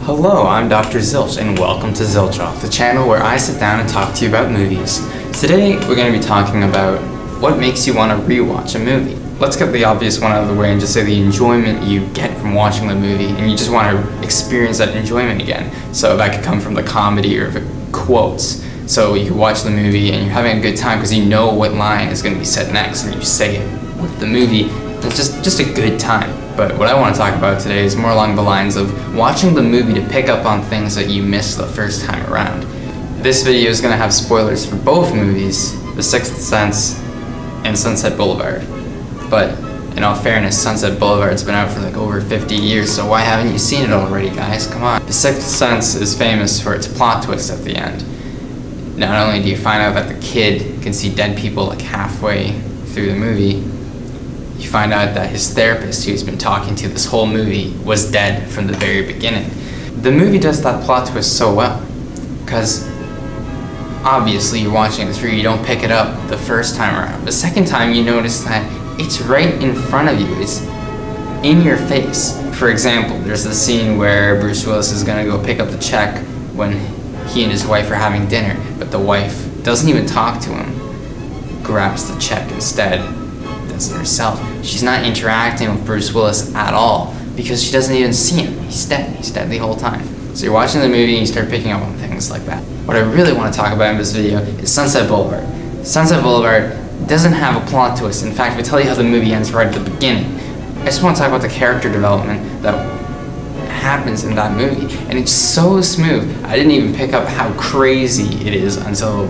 Hello, I'm Dr. Zilch, and welcome to ZilchOff, the channel where I sit down and talk to you about movies. Today, we're going to be talking about what makes you want to rewatch a movie. Let's get the obvious one out of the way and just say the enjoyment you get from watching the movie, and you just want to experience that enjoyment again. So that could come from the comedy or the quotes. So you watch the movie and you're having a good time because you know what line is going to be said next, and you say it with the movie. It's just a good time. But what I want to talk about today is more along the lines of watching the movie to pick up on things that you missed the first time around. This video is going to have spoilers for both movies, The Sixth Sense and Sunset Boulevard. But in all fairness, Sunset Boulevard's been out for like over 50 years, so why haven't you seen it already, guys? Come on. The Sixth Sense is famous for its plot twist at the end. Not only do you find out that the kid can see dead people like halfway through the movie, you find out that his therapist, who he's been talking to this whole movie, was dead from the very beginning. The movie does that plot twist so well, because obviously you're watching it through, you don't pick it up the first time around. The second time you notice that it's right in front of you, it's in your face. For example, there's the scene where Bruce Willis is gonna go pick up the check when he and his wife are having dinner, but the wife doesn't even talk to him, grabs the check instead, does it herself. She's not interacting with Bruce Willis at all because she doesn't even see him. He's dead the whole time. So you're watching the movie and you start picking up on things like that. What I really want to talk about in this video is Sunset Boulevard. Sunset Boulevard doesn't have a plot twist. In fact, we tell you how the movie ends right at the beginning. I just want to talk about the character development that happens in that movie, and it's so smooth. I didn't even pick up how crazy it is until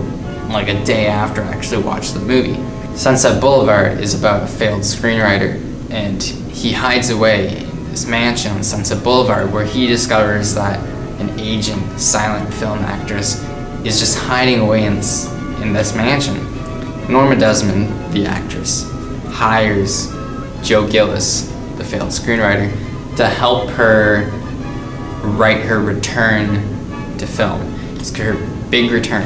like a day after I actually watched the movie. Sunset Boulevard is about a failed screenwriter, and he hides away in this mansion on Sunset Boulevard where he discovers that an aging silent film actress is just hiding away in this mansion. Norma Desmond, the actress, hires Joe Gillis, the failed screenwriter, to help her write her return to film. It's her big return.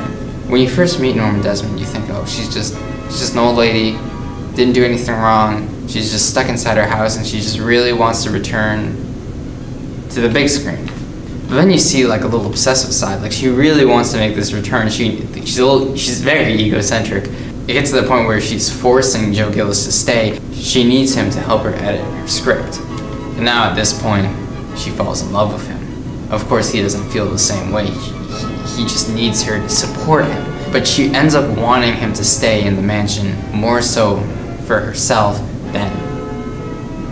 When you first meet Norma Desmond, you think, oh, she's just an old lady, didn't do anything wrong, she's just stuck inside her house and she just really wants to return to the big screen. But then you see like a little obsessive side, like she really wants to make this return. She's very egocentric. It gets to the point where she's forcing Joe Gillis to stay. She needs him to help her edit her script. And now at this point, she falls in love with him. Of course, he doesn't feel the same way. He just needs her to support him. But she ends up wanting him to stay in the mansion more so for herself than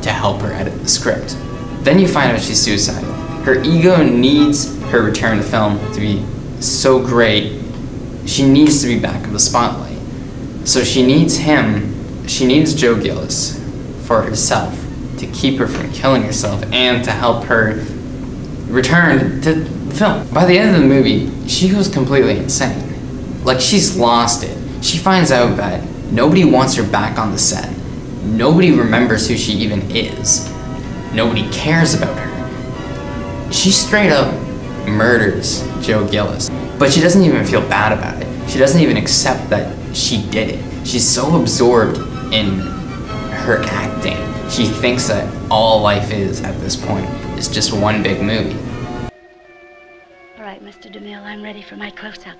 to help her edit the script. Then you find out she's suicidal. Her ego needs her return to film to be so great. She needs to be back in the spotlight. So she needs Joe Gillis for herself, to keep her from killing herself and to help her return to the film. By the end of the movie, she goes completely insane. Like, she's lost it. She finds out that nobody wants her back on the set. Nobody remembers who she even is. Nobody cares about her. She straight up murders Joe Gillis, but she doesn't even feel bad about it. She doesn't even accept that she did it. She's so absorbed in her acting. She thinks that all life is, at this point, is just one big movie. All right, Mr. DeMille, I'm ready for my close-up.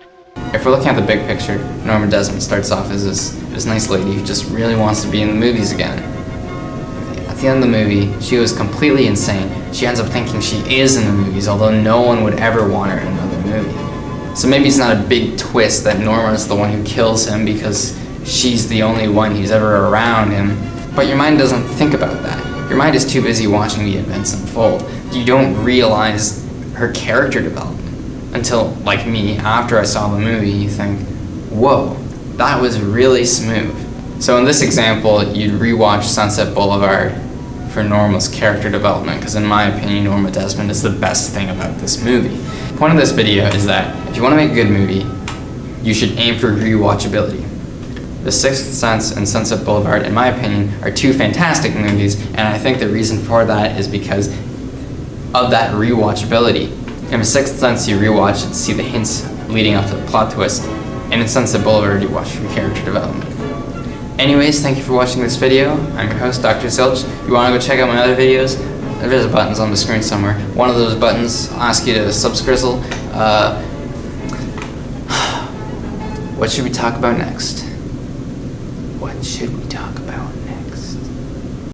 If we're looking at the big picture, Norma Desmond starts off as this nice lady who just really wants to be in the movies again. At the end of the movie, she goes completely insane. She ends up thinking she is in the movies, although no one would ever want her in another movie. So maybe it's not a big twist that Norma is the one who kills him because she's the only one who's ever around him. But your mind doesn't think about that. Your mind is too busy watching the events unfold. You don't realize her character development until, like me, after I saw the movie, you think, whoa, that was really smooth. So in this example, you'd rewatch Sunset Boulevard for Norma's character development, because in my opinion, Norma Desmond is the best thing about this movie. The point of this video is that if you want to make a good movie, you should aim for rewatchability. The Sixth Sense and Sunset Boulevard, in my opinion, are two fantastic movies, and I think the reason for that is because of that rewatchability. In The Sixth Sense, you rewatch it to see the hints leading up to the plot twist, and in Sunset Boulevard, you watch for character development. Anyways, thank you for watching this video. I'm your host, Dr. Zilch. If you want to go check out my other videos, There's buttons on the screen somewhere. One of those buttons asks you to subscrizzle. What should we talk about next? What should we talk about next?